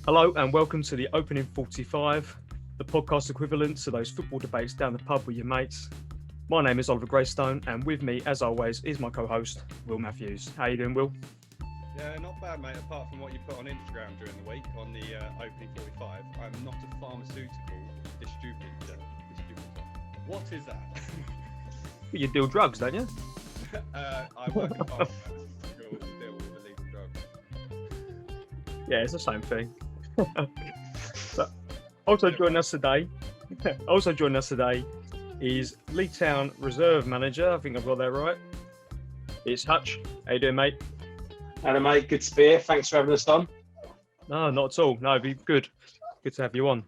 Hello and welcome to the Opening 45, the podcast equivalent to those football debates down the pub with your mates. My name is Oliver Graystone, and with me, as always, is my co-host, Will Matthews. How you doing, Will? Yeah, not bad, mate, apart from what you put on Instagram during the week on the Opening 45. I'm not a pharmaceutical distributor. What is that? You deal drugs, don't you? I work in pharmacy. Deal with illegal drugs. Yeah, it's the same thing. So, also joining us today is Leigh Town reserve manager. I think I've got that right. It's Hutch. How you doing, mate? Hello, mate. Good to be here. Thanks for having us on. No, not at all. No, it'd be good. Good to have you on.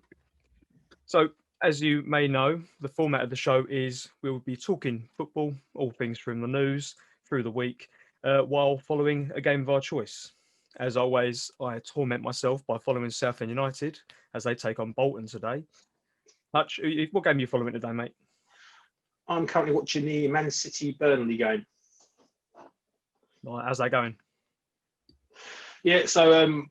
So, as you may know, the format of the show is we'll be talking football, all things from the news through the week, while following a game of our choice. As always, I torment myself by following Southend United as they take on Bolton today. Hutch, what game are you following today, mate? I'm currently watching the Man City Burnley game. Right, how's that going? Yeah, so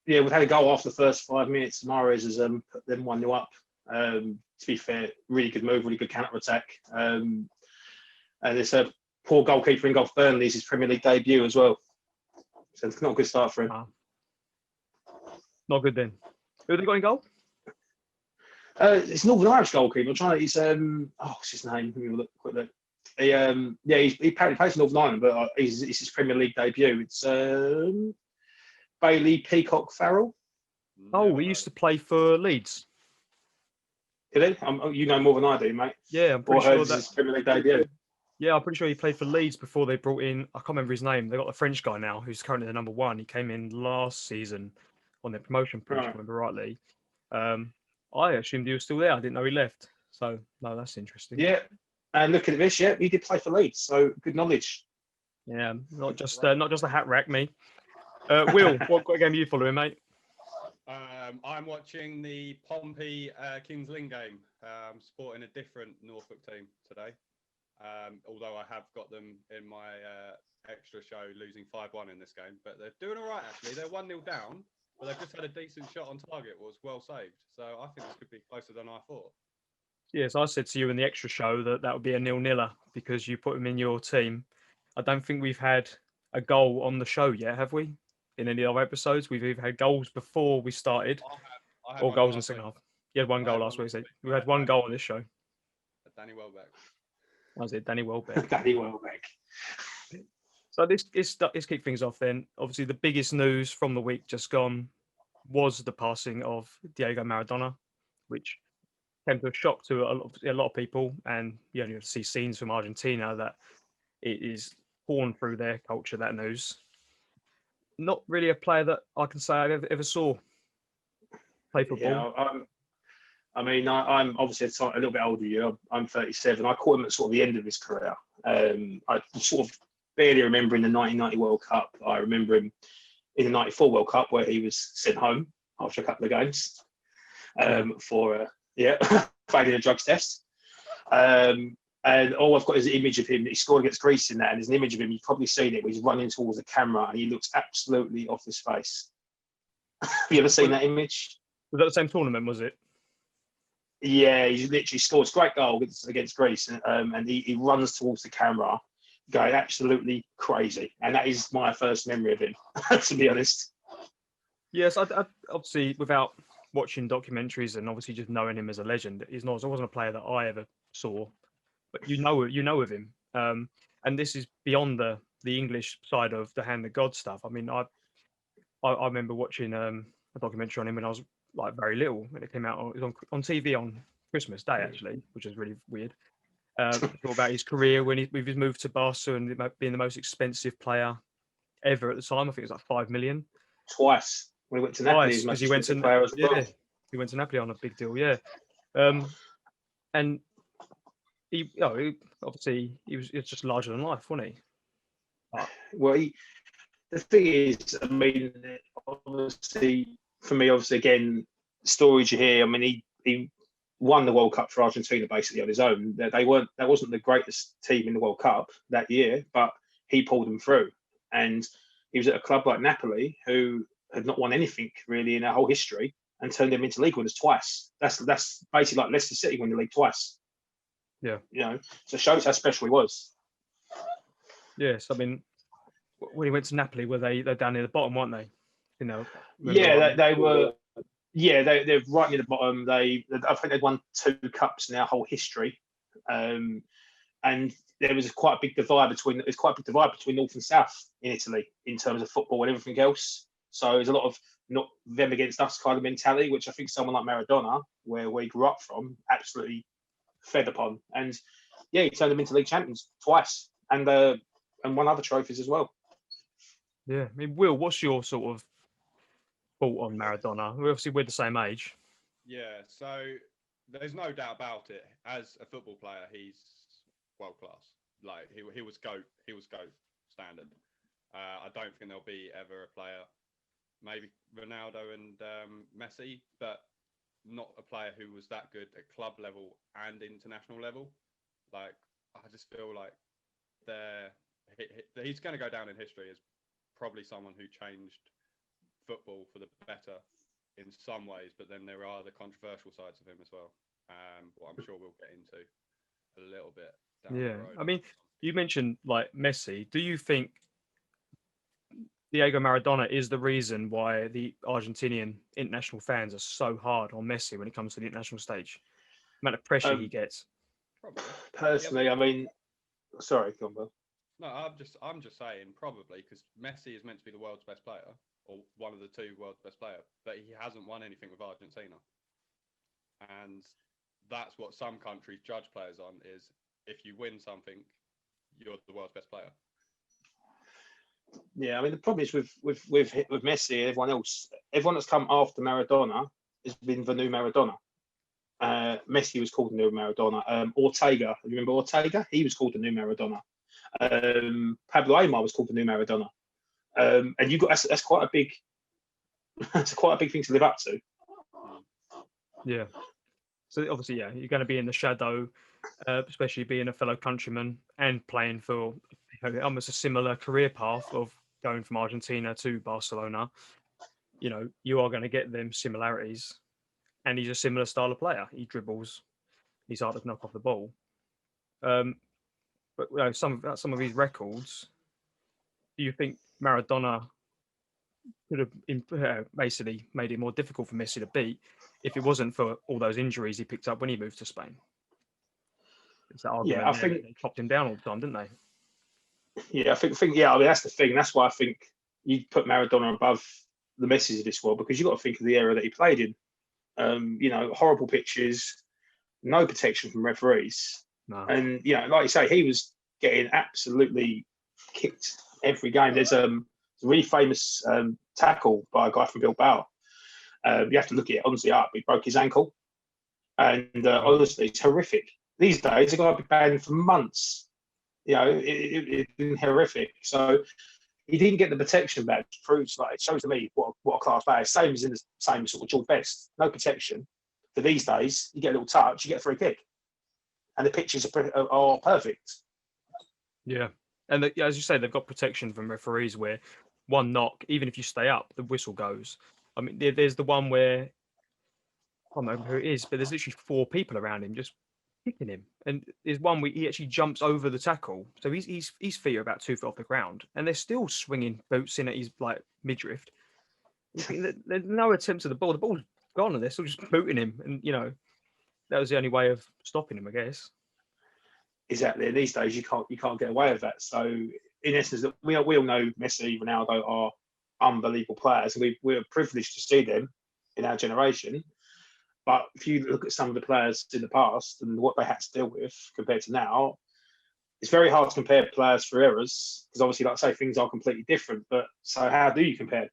we've had a goal after the first 5 minutes. Mahrez has put them 1-0 up. To be fair, really good move, really good counter attack. And it's a poor goalkeeper in goal. Burnley's his Premier League debut as well. So it's not a good start for him. Not good then. Who have they got in goal? It's Northern Irish goalkeeper. I'm trying to. He's what's his name? Let me look quickly. He apparently plays for Northern Ireland, but it's his Premier League debut. It's Bailey Peacock Farrell. Oh, he used to play for Leeds. Did he? You know more than I do, mate. Yeah, I'm pretty sure that's his Premier League debut. Yeah, I'm pretty sure he played for Leeds before they brought in, I can't remember his name. They got the French guy now, who's currently the number one. He came in last season on their promotion push, if I remember rightly. I assumed he was still there. I didn't know he left. So, no, that's interesting. Yeah, and looking at this, yeah, he did play for Leeds, so good knowledge. Yeah, not just a hat rack, me. Will, what game are you following, mate? I'm watching the Pompey Kings Lynn game. Supporting a different Norfolk team today. Although I have got them in my extra show losing 5-1 in this game. But they're doing all right, actually. They're 1-0 down, but they've just had a decent shot on target. It was well saved. So I think this could be closer than I thought. Yes, I said to you in the extra show that would be a 0-0 because you put him in your team. I don't think we've had a goal on the show yet, have we? In any other episodes, we've either had goals before we started I or goals in the second half. You had one goal last week. We had one goal on this show. Danny Welbeck. That was it, Danny Welbeck. Danny Welbeck. So let's kick things off then. Obviously, the biggest news from the week just gone was the passing of Diego Maradona, which came to a shock to a lot of people. And you only see scenes from Argentina that it is torn through their culture, that news. Not really a player that I can say I've ever saw play football. Yeah, I'm obviously a little bit older than you. I'm 37. I caught him at sort of the end of his career. I sort of barely remember in the 1990 World Cup. I remember him in the 94 World Cup where he was sent home after a couple of games for failing a drugs test. And all I've got is an image of him. He scored against Greece in that, and there's an image of him. You've probably seen it where he's running towards the camera and he looks absolutely off his face. Have you ever seen that image? Was that the same tournament, was it? Yeah, he literally scores a great goal against Greece, and he runs towards the camera, going absolutely crazy. And that is my first memory of him, to be honest. Yes, I obviously, without watching documentaries and obviously just knowing him as a legend, he wasn't a player that I ever saw. But you know of him, and this is beyond the English side of the hand of God stuff. I mean, I remember watching a documentary on him when I was like very little when it came out. It was on TV on Christmas Day actually, which is really weird. About his career with his move to Barca and being the most expensive player ever at the time. I think it was like 5 million. Twice when he went to Napoli, because he went to player as well. He went to Napoli on a big deal, yeah. And he obviously he was just larger than life, wasn't he? Well, the thing is, I mean, obviously for me, again, stories you hear. I mean, he won the World Cup for Argentina basically on his own. That wasn't the greatest team in the World Cup that year, but he pulled them through. And he was at a club like Napoli, who had not won anything really in their whole history, and turned them into league winners twice. That's basically like Leicester City won the league twice. Yeah. So it shows how special he was. Yes, I mean, when he went to Napoli, they're down near the bottom, weren't they? Yeah, they were. Yeah, they're right near the bottom. I think they'd won 2 cups in their whole history, and there was quite a big divide between North and South in Italy in terms of football and everything else. So there's a lot of not them against us kind of mentality, which I think someone like Maradona, where he grew up from, absolutely fed upon. And yeah, he turned them into league champions twice, and won other trophies as well. Yeah, I mean, Will, what's your sort of thought on Maradona? We're the same age. Yeah, so there's no doubt about it. As a football player, he's world class. Like he was GOAT. He was GOAT standard. I don't think there'll be ever a player, maybe Ronaldo and Messi, but not a player who was that good at club level and international level. Like I just feel like he's going to go down in history as probably someone who changed football for the better in some ways, but then there are the controversial sides of him as well. What I'm sure we'll get into a little bit down the road. I mean, you mentioned like Messi. Do you think Diego Maradona is the reason why the Argentinian international fans are so hard on Messi when it comes to the international stage? The amount of pressure he gets. Probably. Personally, I mean, sorry, go on, Bill. No, I'm just saying probably because Messi is meant to be the world's best player or one of the 2 world's best player, but he hasn't won anything with Argentina. And that's what some countries judge players on is if you win something, you're the world's best player. Yeah, I mean the problem is with Messi and everyone that's come after Maradona has been the new Maradona. Messi was called the new Maradona. Ortega, you remember Ortega? He was called the new Maradona. Pablo Aimar was called the new Maradona. And you got that's quite a big thing to live up to. Yeah. So obviously, yeah, you're going to be in the shadow, especially being a fellow countryman and playing for almost a similar career path of going from Argentina to Barcelona. You are going to get them similarities, and he's a similar style of player. He dribbles, he's hard to knock off the ball. But some of his records, do you think Maradona could have basically made it more difficult for Messi to beat if it wasn't for all those injuries he picked up when he moved to Spain? It's that argument. Yeah, I think they chopped him down all the time, didn't they? Yeah, I think. Yeah, I mean that's the thing. That's why I think you put Maradona above the Messis of this world because you've got to think of the era that he played in. Horrible pitches, no protection from referees, and like you say, he was getting absolutely kicked every game. There's a really famous tackle by a guy from Bilbao. You have to look at it honestly up. He broke his ankle, and honestly, it's horrific. These days, a guy will be banned for months. It's been horrific. So he didn't get the protection badge. It shows to me what a class player. Same as in the same sort of George Best. No protection. But these days, you get a little touch, you get a free kick, and the pitches are perfect. Yeah, and as you say, they've got protection from referees where one knock, even if you stay up, the whistle goes. I mean, there's the one where I don't know who it is, but there's literally 4 people around him just kicking him, and there's one where he actually jumps over the tackle, so his feet are about 2 feet off the ground, and they're still swinging boots in at his like midriff. There's no attempts at the ball. The ball's gone, and they're still just booting him, and that was the only way of stopping him, I guess. Exactly. These days, you can't get away with that. So, in essence, we all know Messi, Ronaldo are unbelievable players, and we're privileged to see them in our generation. But if you look at some of the players in the past and what they had to deal with compared to now, it's very hard to compare players for errors because obviously, like I say, things are completely different. But so how do you compare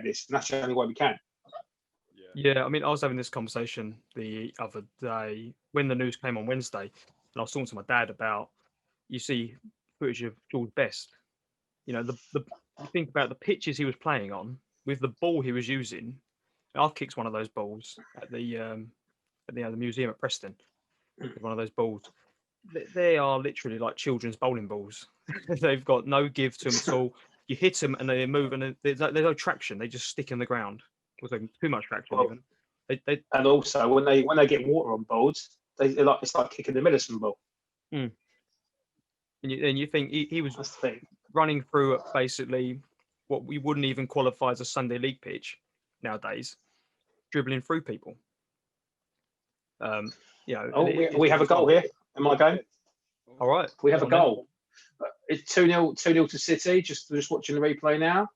this? And that's the only way we can. Yeah, I mean, I was having this conversation the other day when the news came on Wednesday, and I was talking to my dad about, you see footage of George Best. You think about the pitches he was playing on with the ball he was using. I've kicked one of those balls at the museum at Preston. One of those balls. They are literally like children's bowling balls. They've got no give to them at all. you hit them and they move, and there's no traction. They just stick in the ground. With too much traction, Well, even. And also when they get water on boards, it's like kicking the medicine ball. And you think he was That's the thing. running through basically what we wouldn't even qualify as a Sunday league pitch nowadays, dribbling through people. We have a goal here in my game. All right, we have a goal. It's 2-0 to City. Just watching the replay now.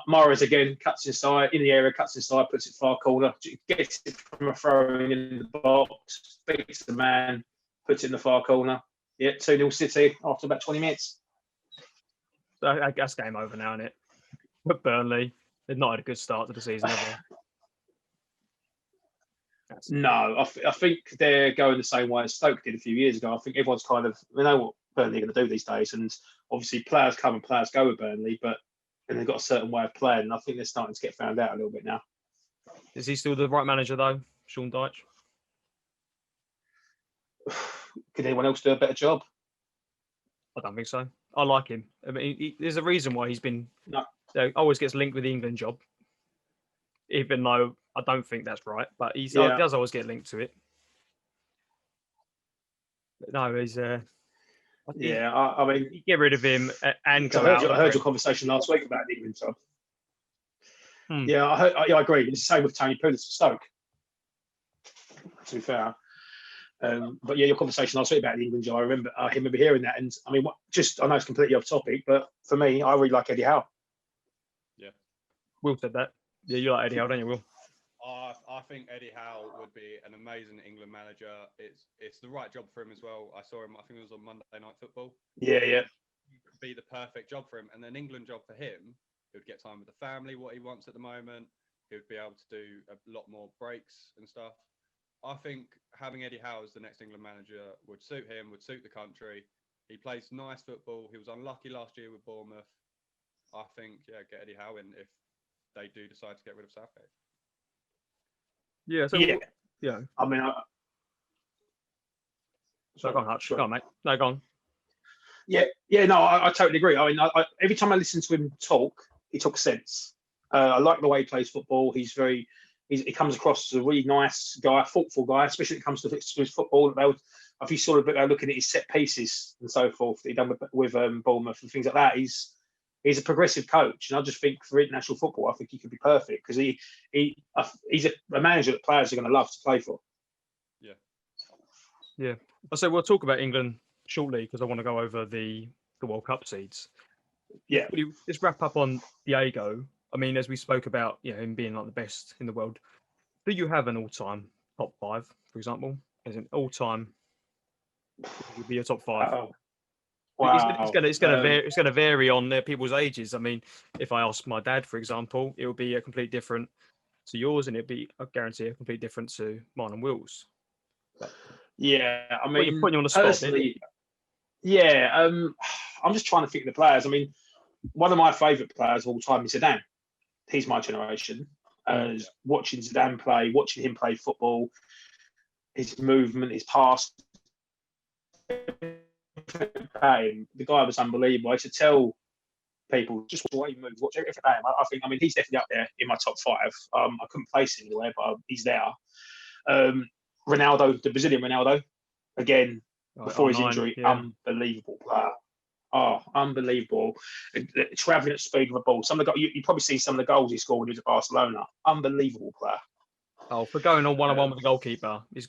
Morris again cuts inside in the area, cuts inside, puts it far corner, gets it from a throwing in the box, beats the man, puts it in the far corner. 2-0 City after about 20 minutes. I guess game over now, isn't it? But Burnley, they've not had a good start to the season, have they? No, I think they're going the same way as Stoke did a few years ago. I think everyone's kind of, we know what Burnley are going to do these days, and obviously players come and players go with Burnley, but they've got a certain way of playing, and I think they're starting to get found out a little bit now. Is he still the right manager though, Sean Dyche? Could anyone else do a better job? I don't think so. I like him. I mean, there's a reason why he's been always gets linked with the England job, even though I don't think that's right. But he does always get linked to it. But no, he's. I mean, you get rid of him and go I heard your conversation last week about the England job. Yeah, I agree. It's the same with Tony Pulis at Stoke. To be fair. But your conversation last week about the England job, I remember hearing that, and I mean, I know it's completely off topic, but for me, I really like Eddie Howe. Yeah, Will said that. Yeah, you like Eddie Howe, don't you, Will? I think Eddie Howe would be an amazing England manager. It's the right job for him as well. I saw him. I think it was on Monday Night Football. Yeah. It would be the perfect job for him, and an England job for him. He would get time with the family, what he wants at the moment. He would be able to do a lot more breaks and stuff. I think having Eddie Howe as the next England manager would suit him, would suit the country. He plays nice football. He was unlucky last year with Bournemouth. I think, get Eddie Howe in if they do decide to get rid of Southgate. Yeah. I mean, go on, Hutch. Go on, mate. No, go on. Yeah. No, I totally agree. I mean, every time I listen to him talk, he talks sense. I like the way he plays football. He comes across as a really nice guy, thoughtful guy, especially when it comes to his football. If you saw a bit looking at his set pieces and so forth that he done with Bournemouth and things like that, he's a progressive coach, and I just think for international football, I think he could be perfect because he's a manager that players are going to love to play for. Yeah. So we'll talk about England shortly because I want to go over the World Cup seeds. Yeah. Let's wrap up on Diego. I mean, as we spoke about, him being like the best in the world. Do you have an all-time top five, for example, as an all-time? Would be a top five. Oh. Wow. It's going to vary on people's ages. I mean, if I ask my dad, for example, it would be a complete different to yours, and it'd be, I guarantee, a complete different to mine and Will's. Yeah, I mean, you're putting you on the spot. Personally, I'm just trying to think of the players. I mean, one of my favourite players of all time is Zidane. He's my generation. Watching Zidane play, watching him play football, his movement, his pass. The guy was unbelievable. I used to tell people just watch the way he moves, watch every game. I think, he's definitely up there in my top five. I couldn't place him anywhere, but he's there. Ronaldo, the Brazilian Ronaldo, again, before his injury, unbelievable player. Oh, unbelievable. Travelling at speed with a ball. You probably see some of the goals he scored when he was at Barcelona. Unbelievable player. Oh, for going on one-on-one with the goalkeeper, he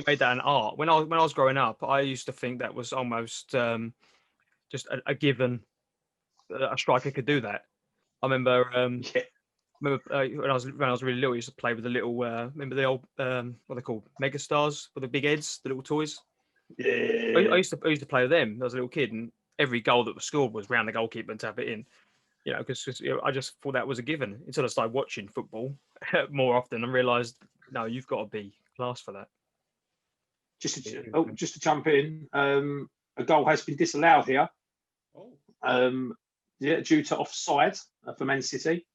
made that an art. When I was growing up, I used to think that was almost just a given. A striker could do that. I remember. When I was really little, I used to play with the little. Remember the old what are they called? Megastars with the big heads, the little toys. Yeah. I used to play with them. I was a little kid, and every goal that was scored was round the goalkeeper and tap it in. Because I just thought that was a given until I started watching football more often and realised, no, you've got to be class for that. Just to jump in, a goal has been disallowed here. Due to offside for Man City.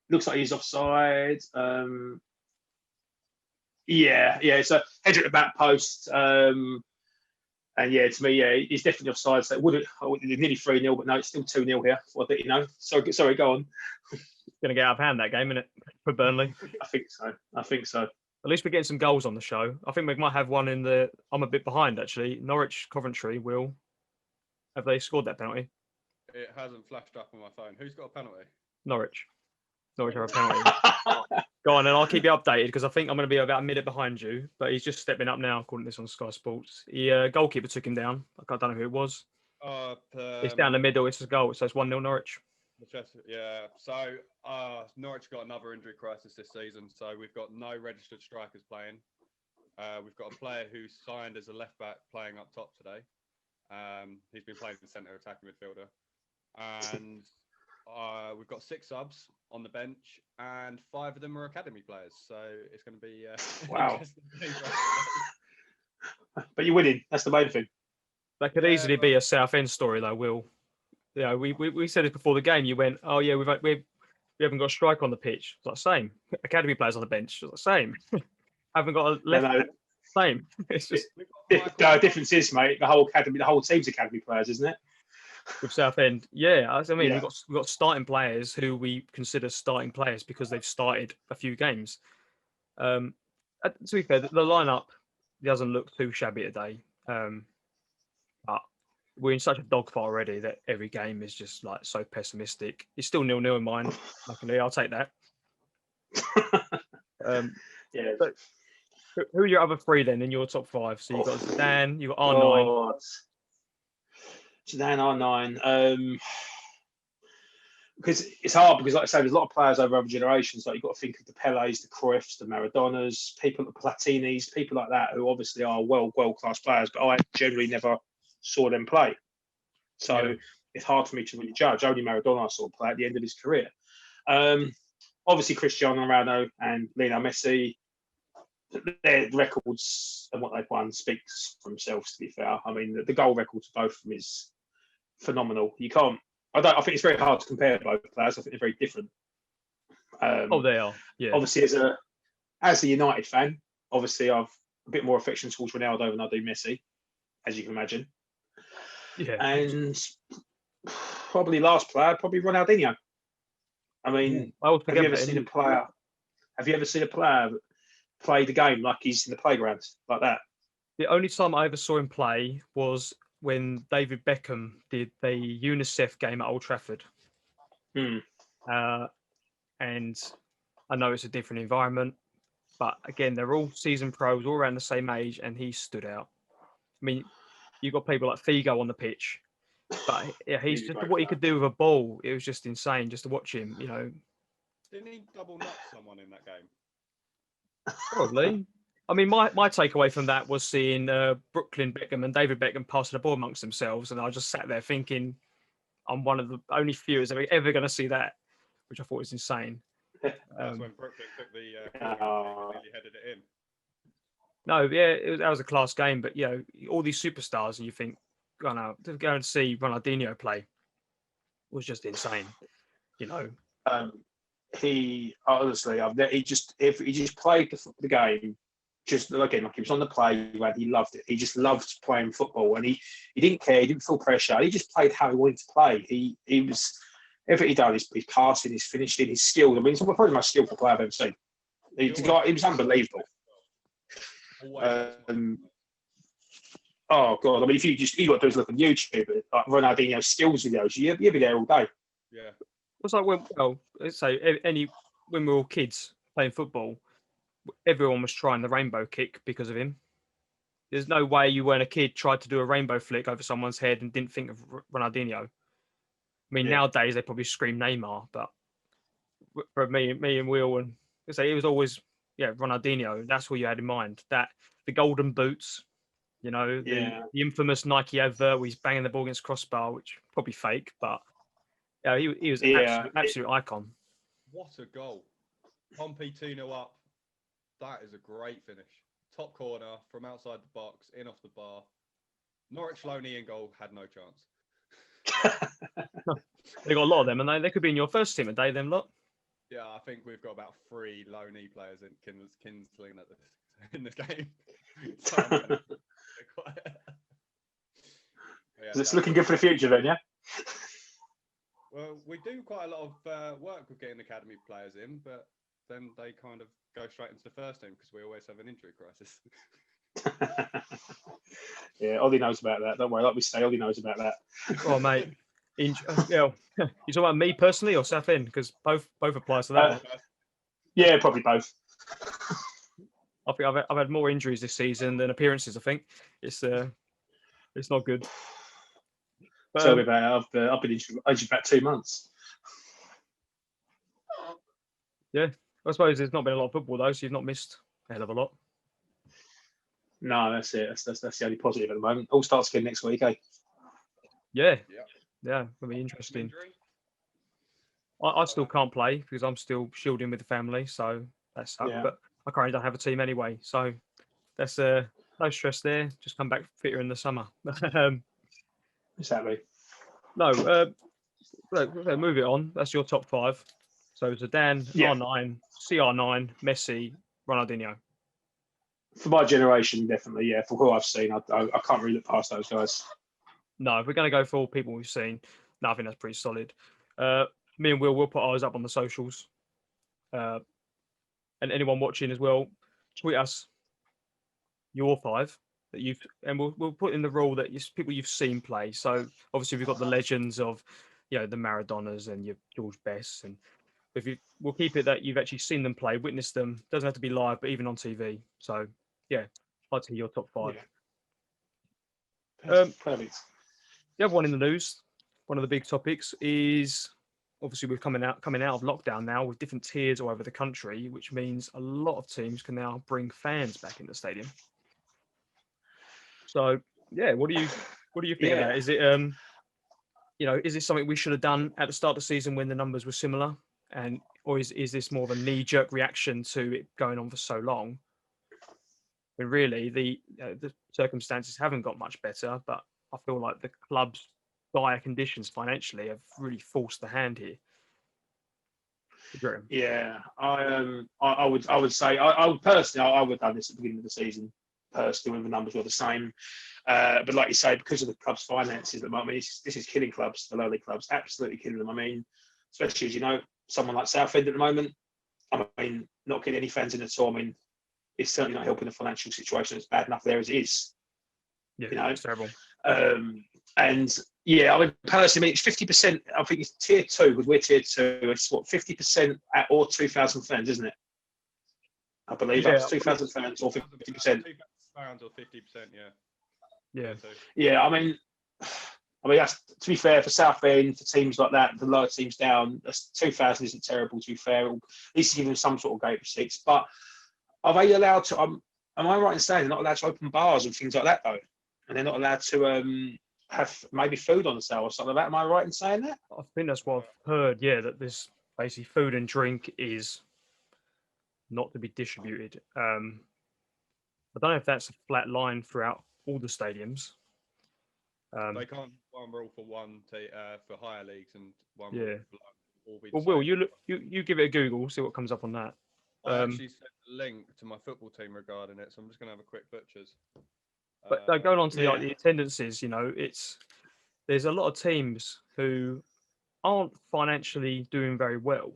Looks like he's offside. It's a header at the back post. And yeah, to me, yeah, he's definitely offside. So it's nearly 3-0, but no, it's still 2-0 here. For what you know. Sorry, go on. Going to get out of hand that game, isn't it, for Burnley? I think so. At least we're getting some goals on the show. I think we might have one in the. I'm a bit behind actually. Norwich, Coventry. Have they scored that penalty? It hasn't flashed up on my phone. Who's got a penalty? Norwich have a penalty. Go on, and I'll keep you updated because I think I'm going to be about a minute behind you. But he's just stepping up now, according to this on Sky Sports. The goalkeeper took him down. I don't know who it was. It's down the middle. It's a goal. So it's 1-0 Norwich. Yeah. So Norwich got another injury crisis this season. So we've got no registered strikers playing. We've got a player who's signed as a left back playing up top today. He's been playing the centre attacking midfielder. And we've got 6 subs on the bench, and 5 of them are academy players. So it's going to be wow. But you're winning. That's the main thing. That could easily be a Southend story, though. Will, yeah, we said it before the game. You went, oh yeah, we haven't got a striker on the pitch. It's like same. Academy players on the bench. It's like same. Haven't got a left. No. Same. It's just the difference is, mate. The whole team's academy players, isn't it? With Southend, yeah. I mean, we've got starting players who we consider starting players because they've started a few games. To be fair, the lineup doesn't look too shabby today. But we're in such a dogfight already that every game is just like so pessimistic. It's still 0-0 in mine. Luckily, I'll take that. Yeah. But who are your other 3 then in your top 5? So you've got Zidane, you've got R9. Zidane, R9. Because it's hard because, like I say, there's a lot of players over other generations. Like you've got to think of the Pelés, the Cruyffs, the Maradonas, the Platinis, people like that who obviously are world-class players, but I generally never saw them play. So it's hard for me to really judge. Only Maradona I saw play at the end of his career. Obviously, Cristiano Ronaldo and Lionel Messi, their records and what they've won speaks for themselves, to be fair. I mean, the goal record for both of them is phenomenal. You can't. I think it's very hard to compare both players. I think they're very different. They are. Yeah. Obviously, as a United fan, obviously I've a bit more affection towards Ronaldo than I do Messi, as you can imagine. Yeah. And probably last player, probably Ronaldinho. I mean, have you ever seen a player play the game like he's in the playground like that? The only time I ever saw him play was when David Beckham did the UNICEF game at Old Trafford. And I know it's a different environment, but again, they're all seasoned pros, all around the same age, and he stood out. I mean, you've got people like Figo on the pitch, but yeah, he's just what he could do with a ball. It was just insane just to watch him, you know. Didn't he double knock someone in that game? Probably. I mean, my takeaway from that was seeing Brooklyn Beckham and David Beckham passing the ball amongst themselves, and I just sat there thinking, I'm one of the only few who's ever going to see that, which I thought was insane. That's when Brooklyn took the nearly headed it in. No, yeah, that was a class game, but you know, all these superstars, and you think, to go and see Ronaldinho play was just insane, you know. He honestly, he just played the game. Just again, like he was on the playground, he loved it. He just loved playing football, and he didn't care. He didn't feel pressure. He just played how he wanted to play. He was everything he done. His passing, his finishing, his skills. I mean, he's probably the most skillful player I've ever seen. He was unbelievable. Oh god! I mean, if you got to do is look on YouTube, like Ronaldinho skills videos, you'll be there all day. Yeah. It's like when we were all kids playing football, everyone was trying the rainbow kick because of him. There's no way you weren't a kid tried to do a rainbow flick over someone's head and didn't think of Ronaldinho. I mean, nowadays they probably scream Neymar, but for me and Will, and it was always Ronaldinho. That's what you had in mind. That the golden boots, you know, the infamous Nike advert where he's banging the ball against crossbar, which probably fake, but he was an absolute icon. What a goal! Pompey 2-0 up. That is a great finish. Top corner from outside the box, in off the bar. Norwich Loney in goal had no chance. They got a lot of them, and they could be in your first team today. Them lot. Yeah, I think we've got about 3 Loney players in Kinsling in this game. So it's looking good for the future then, yeah? Well, we do quite a lot of work with getting academy players in, but then they kind of go straight into the first team because we always have an injury crisis. Yeah, Ollie knows about that. Don't worry, like we say, Ollie knows about that. Oh, mate. Yeah, you talking about me personally or Southend? Because both apply to that one. Yeah, probably both. I think I've had more injuries this season than appearances. I think it's not good. But, Tell me about it. I've been injured about 2 months. Yeah, I suppose there's not been a lot of football though, so you've not missed a hell of a lot. No, that's it. That's the only positive at the moment. All starts again next week, eh? Yeah, it'll be interesting. I still can't play because I'm still shielding with the family, so that sucks. Yeah. But I currently don't have a team anyway, so that's no stress there. Just come back fitter in the summer. Exactly. No, move it on. That's your top 5. So Zidane, R9, CR9, Messi, Ronaldinho. For my generation, definitely, yeah. For who I've seen, I can't really look past those guys. No, if we're going to go for all people we've seen, no, I think that's pretty solid. Me and Will put ours up on the socials. And anyone watching as well, tweet us your 5 that you've, and we'll put in the rule that people you've seen play. So obviously we've got the legends of, the Maradonas and your George Bests, and we'll keep it that you've actually seen them play, witnessed them. Doesn't have to be live, but even on TV. So yeah, I'd like to hear your top 5. Yeah. Perfect. The other one in the news, one of the big topics is obviously we're coming out of lockdown now with different tiers all over the country, which means a lot of teams can now bring fans back in the stadium. So yeah, what do you think of that? Is it is this something we should have done at the start of the season when the numbers were similar, or is this more of a knee-jerk reaction to it going on for so long? When really the circumstances haven't got much better, but I feel like the club's dire conditions financially have really forced the hand here. Yeah, I would say I would personally I would have done this at the beginning of the season personally when the numbers were the same. But like you say, because of the club's finances at the moment, this is killing clubs, the low league clubs, absolutely killing them. I mean, especially as someone like Southend at the moment. I mean, not getting any fans in at all. I mean, it's certainly not helping the financial situation. It's bad enough there as it is. Yeah, it's terrible. And yeah, I mean, personally, it's 50%. I think it's tier 2 because we're tier 2. It's 50% at or 2,000 fans, isn't it? I believe that's 2,000 fans or 50%. Fans or 50%, yeah. Yeah. Yeah, I mean, that's, to be fair, for Southend, for teams like that, the lower teams down, 2,000 isn't terrible, to be fair. At least give them some sort of gate receipts. But are they allowed to, am I right in saying they're not allowed to open bars and things like that, though? And they're not allowed to have maybe food on the sale or something like that? Am I right in saying that? I think that's what I've heard, yeah, that this basically food and drink is not to be distributed. I don't know if that's a flat line throughout all the stadiums. They can't one rule for one for higher leagues and one rule for all. Well, Will, you give it a Google, see what comes up on that. I actually sent a link to my football team regarding it, so I'm just going to have a quick butchers. But going on to the attendances, there's a lot of teams who aren't financially doing very well.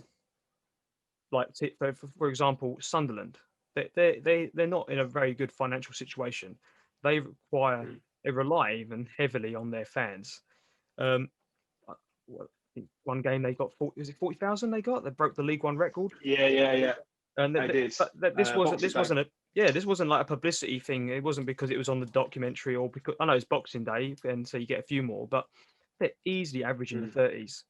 Like for example, Sunderland, they're not in a very good financial situation. They rely even heavily on their fans. One game they got 40,000. They broke the League One record. Yeah. And they did. This wasn't like a publicity thing. It wasn't because it was on the documentary or because I know it's Boxing Day, and so you get a few more, but they're easily averaging the 30s.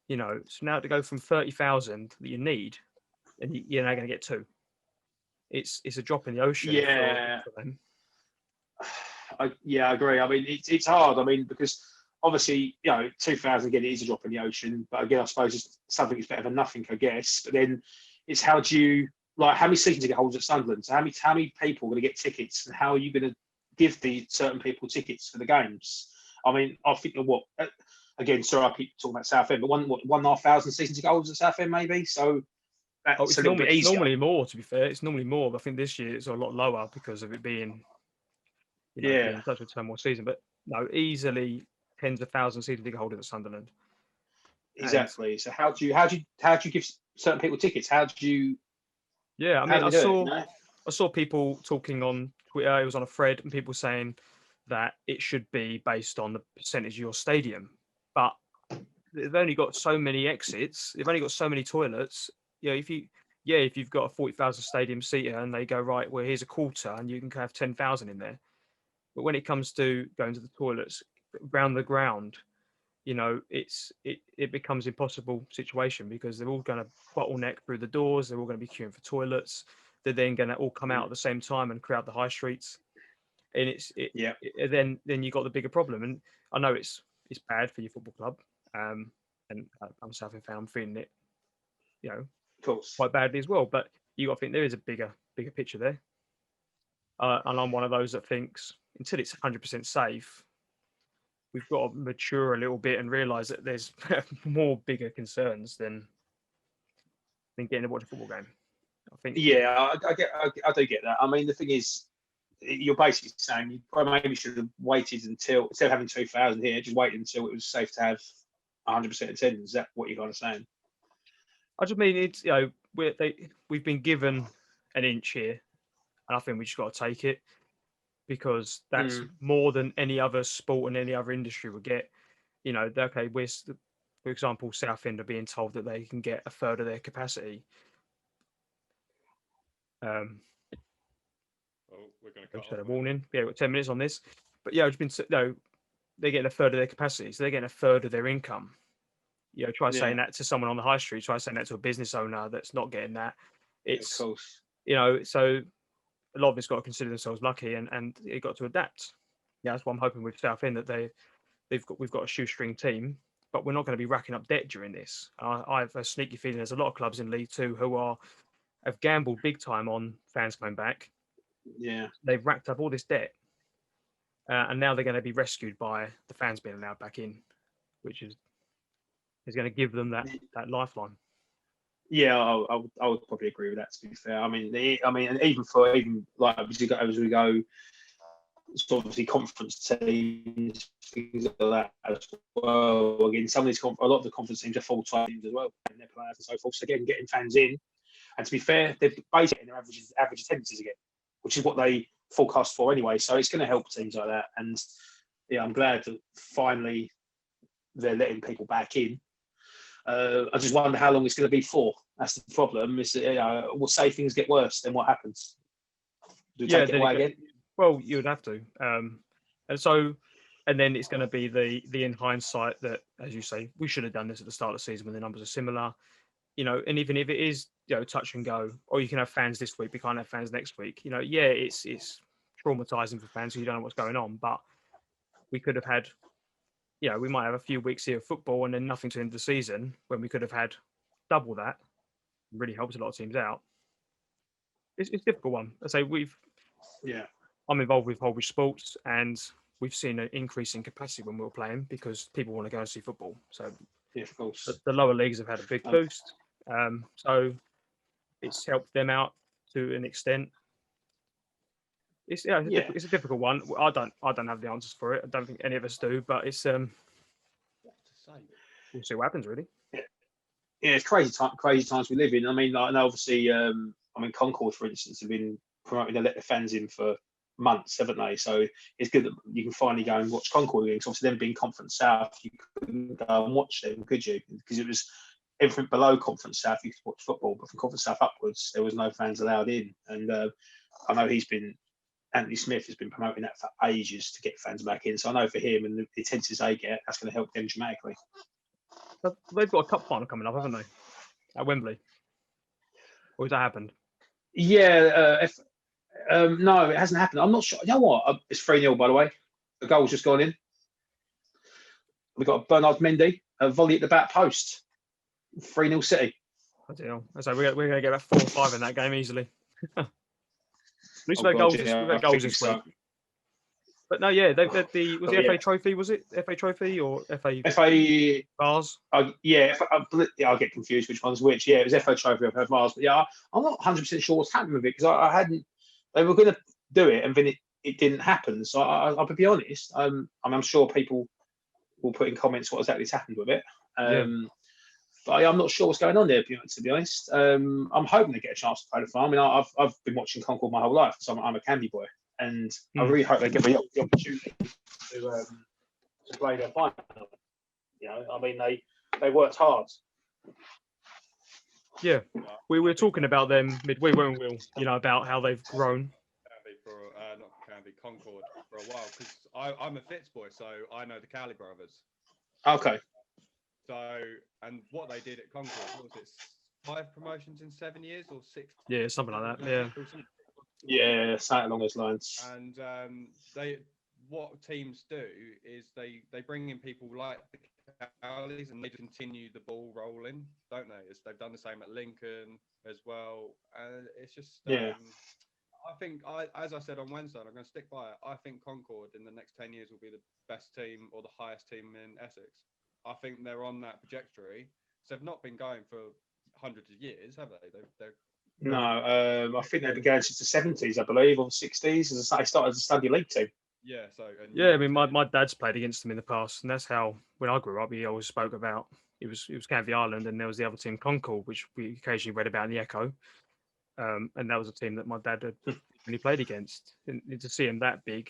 So now to go from 30,000 that you need, and you're now going to get 2. It's a drop in the ocean. Yeah. For them. I agree. I mean, it's hard. I mean, because obviously, 2,000 again, it is a drop in the ocean. But again, I suppose it's something that's better than nothing, I guess. But then it's how do you how many seasons get holders at Sunderland? So how many people are going to get tickets, and how are you going to give the certain people tickets for the games? I mean, I think again, sorry, I keep talking about Southend, but 1,500 season ticket holders at Southend, maybe. So that's a little bit easier. It's normally more, to be fair. It's normally more, but I think this year it's a lot lower because of it being, being such a turmoil season. But no, easily tens of thousands of season ticket holders at Sunderland. Exactly. So how do you give certain people tickets? How do you? Yeah, I How mean, do we do it, you know? I saw people talking on Twitter. It was on a thread, and people saying that it should be based on the percentage of your stadium, but they've only got so many exits. They've only got so many toilets. You know, if you've got a 40,000 stadium seater and they go, right, well, here's a quarter, and you can have 10,000 in there. But when it comes to going to the toilets round the ground, you know, it becomes impossible situation because they're all going to bottleneck through the doors. They're all going to be queuing for toilets. They're then going to all come out at the same time and crowd the high streets. And then you got the bigger problem. And I know it's bad for your football club. And I'm a Southend fan. I'm feeling it, you know, Of course. quite badly as well. But you got to think there is a bigger picture there. And I'm one of those that thinks until it's 100% safe, we've got to mature a little bit and realise that there's more bigger concerns than getting to watch a football game. I think. Yeah, I do get that. I mean, the thing is, you're basically saying you probably maybe should have waited until, instead of having 2,000 here, just waited until it was safe to have 100% attendance. Is that what you're kind of saying? I just mean it's, you know, we've been given an inch here, and I think we just got to take it because that's more than any other sport and any other industry would get. You know, okay, for example, Southend are being told that they can get a third of their capacity. We're going to cut off. A warning. Yeah, we've got 10 minutes on this, but yeah, it's been they're getting a third of their capacity, so they're getting a third of their income. You know, try saying that to someone on the high street. Try saying that to a business owner that's not getting that. It's, of course. You know, so a lot of it's got to consider themselves lucky, and it got to adapt. Yeah, that's what I'm hoping with Southend, that we've got a shoestring team, but we're not going to be racking up debt during this. I have a sneaky feeling there's a lot of clubs in League Two who have gambled big time on fans coming back. Yeah, they've racked up all this debt, and now they're going to be rescued by the fans being allowed back in, which is going to give them that lifeline. Yeah, I would probably agree with that. To be fair, I mean, and even like as we go, so obviously conference teams, things like that as well. Again, some of these a lot of the conference teams are full-time teams as well, and their players and so forth. So again, getting fans in, and to be fair, they're basically their average attendances again, which is what they forecast for anyway. So it's going to help teams like that. And yeah, I'm glad that finally they're letting people back in. I just wonder how long it's going to be for. That's the problem. Is we'll say things get worse, then what happens? Do we take it away again? Well, you would have to. And then it's going to be the in hindsight that, as you say, we should have done this at the start of the season when the numbers are similar. You know, and even if it is, you know, touch and go, or you can have fans this week, we can't have fans next week. You know, yeah, it's traumatizing for fans who don't know what's going on, but we could have had, you know, we might have a few weeks here of football and then nothing to end the season when we could have had double that. It really helps a lot of teams out. It's a difficult one. I say I'm involved with Holbridge Sports, and we've seen an increase in capacity when we were playing because people want to go and see football. So yeah, of course, the lower leagues have had a big boost. So it's helped them out to an extent. It's a difficult one. I don't have the answers for it. I don't think any of us do. But it's we'll see what happens, really. Yeah, it's crazy times we live in. I mean, like, and obviously, Concord, for instance, have been promoting to let the fans in for months, haven't they? So it's good that you can finally go and watch Concord games. Obviously, them being Conference South, you couldn't go and watch them, could you? Because it was everything below Conference South, you could watch football, but from Conference South upwards, there was no fans allowed in. And I know Anthony Smith has been promoting that for ages to get fans back in. So I know for him and the attendances they get, that's going to help them dramatically. They've got a cup final coming up, haven't they? At Wembley. Or has that happened? Yeah. No, it hasn't happened. I'm not sure. You know what? It's 3-0, by the way. The goal's just gone in. We've got Bernard Mendy, a volley at the back post. 3-0 City. I don't know. So we're going to get about 4 or 5 in that game easily. At least we've had goals this week. But no, yeah, they've had the FA Trophy, was it? FA Trophy or FA Vase? I'll get confused which one's which. Yeah, it was FA Trophy, FA Vase. But yeah, I'm not 100% sure what's happened with it because I hadn't. They were going to do it and then it didn't happen. So I'll be honest. I'm sure people will put in comments what exactly has happened with it. But I'm not sure what's going on there, to be honest. I'm hoping they get a chance to play the final. I mean, I've been watching Concord my whole life, so I'm a Candy boy, and I really hope they get the opportunity to play their final. You know, I mean, they worked hard. Yeah, we were talking about them midway, weren't we, Will? You know, about how they've grown. Concord for a while, because I'm a Fitz boy, so I know the Cowley brothers. Okay. So, and what they did at Concord, what was it, 5 promotions in 7 years or 6? Yeah, something like that. Yeah. Yeah, something along those lines. And what teams do is they bring in people like the Cowleys and they continue the ball rolling, don't they? They've done the same at Lincoln as well, and it's just I think, as I said on Wednesday, and I'm going to stick by it, I think Concord in the next 10 years will be the best team or the highest team in Essex. I think they're on that trajectory. So they've not been going for hundreds of years, have they? No, I think they've been going since the 70s, I believe, or 60s. They started as a Sunday league team. Yeah, so... I mean, my dad's played against them in the past, and that's how, when I grew up, he always spoke about, it was Canvey Island, and there was the other team, Concord, which we occasionally read about in the Echo. And that was a team that my dad had really played against. And to see them that big,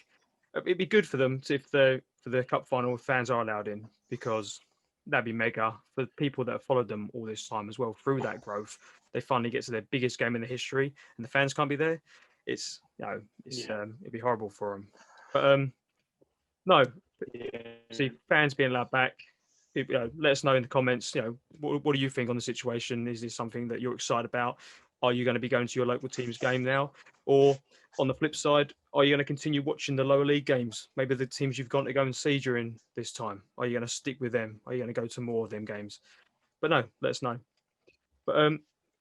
it'd be good for them if for the cup final fans are allowed in, because that'd be mega for people that have followed them all this time as well through that growth. They finally get to their biggest game in the history, and the fans can't be there. It's it'd be horrible for them. But see fans being allowed back. Let us know in the comments. What do you think on the situation? Is this something that you're excited about? Are you going to be going to your local team's game now? Or on the flip side, are you going to continue watching the lower league games? Maybe the teams you've gone to go and see during this time. Are you going to stick with them? Are you going to go to more of them games? But no, let us know. But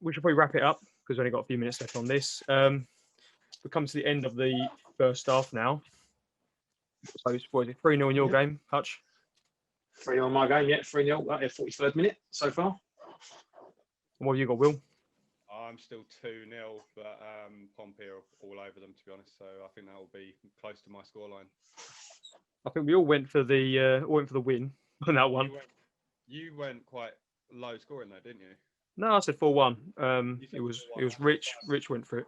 we should probably wrap it up because we've only got a few minutes left on this. We've come to the end of the first half now. So it's 3-0 in your game, Hutch? 3-0 in my game, 3-0. 43rd minute so far. And what have you got, Will? I'm still 2-0, but Pompey are all over them, to be honest. So I think that will be close to my scoreline. I think we all went for the win on that one. You went quite low scoring though, didn't you? No, I said 4-1. It was Rich. Rich went for it.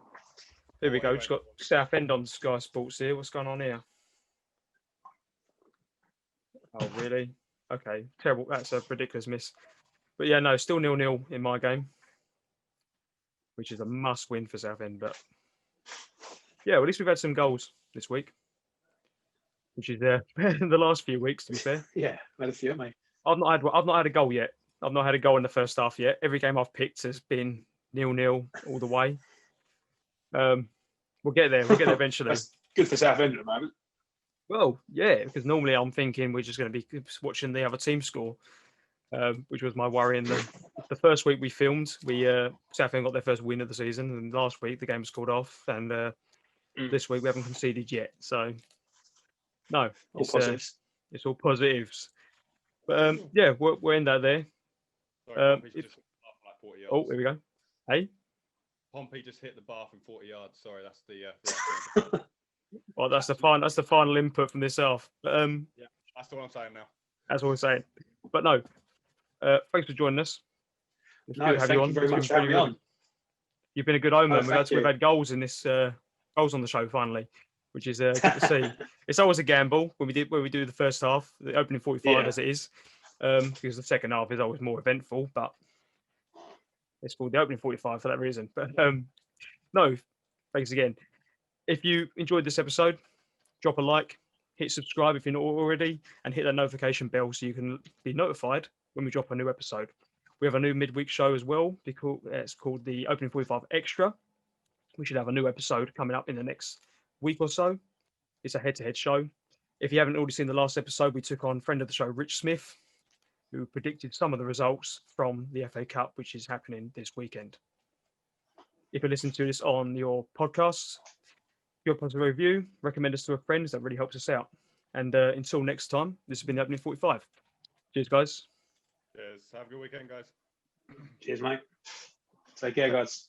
Here we go. Just got Southend on Sky Sports here. What's going on here? Oh, really? Okay, terrible. That's a ridiculous miss. But yeah, no, still 0-0 in my game, which is a must win for Southend. But yeah, well, at least we've had some goals this week, which is better than the last few weeks, to be fair. Yeah, had a few, mate. I've not had a goal yet. I've not had a goal in the first half yet. Every game I've picked has been 0-0 all the way. We'll get there. We'll get there eventually. That's good for Southend at the moment. Well, yeah, because normally I'm thinking we're just going to be watching the other team score, which was my worry. And the first week we filmed, Southend got their first win of the season, and last week the game was called off, and this week we haven't conceded yet. So, no, all positives. It's all positives. But yeah, we'll end that there. Sorry, oh, here we go. Hey, Pompey just hit the bar from 40 yards. Sorry, that's the. Well, that's the final input from this half. But, yeah, that's what I'm saying now. That's what we're saying. But no, thanks for joining us. It's good to have you on. Very much for having me on. You've been a good omen. We've had goals in this goals on the show finally, which is good to see. It's always a gamble when we do the first half, the opening 45 as it is, because the second half is always more eventful. But it's called the opening 45 for that reason. But no, thanks again. If you enjoyed this episode, drop a like, hit subscribe if you're not already, and hit that notification bell so you can be notified when we drop a new episode. We have a new midweek show as well, because it's called the Opening 45 Extra. We should have a new episode coming up in the next week or so. It's a head-to-head show. If you haven't already seen the last episode, we took on friend of the show, Rich Smith, who predicted some of the results from the FA Cup, which is happening this weekend. If you listen to this on your podcasts, give us a review, recommend us to a friend. That really helps us out. And until next time, this has been the Opening 45. Cheers, guys. Cheers. Have a good weekend, guys. Cheers, mate. Take care, guys.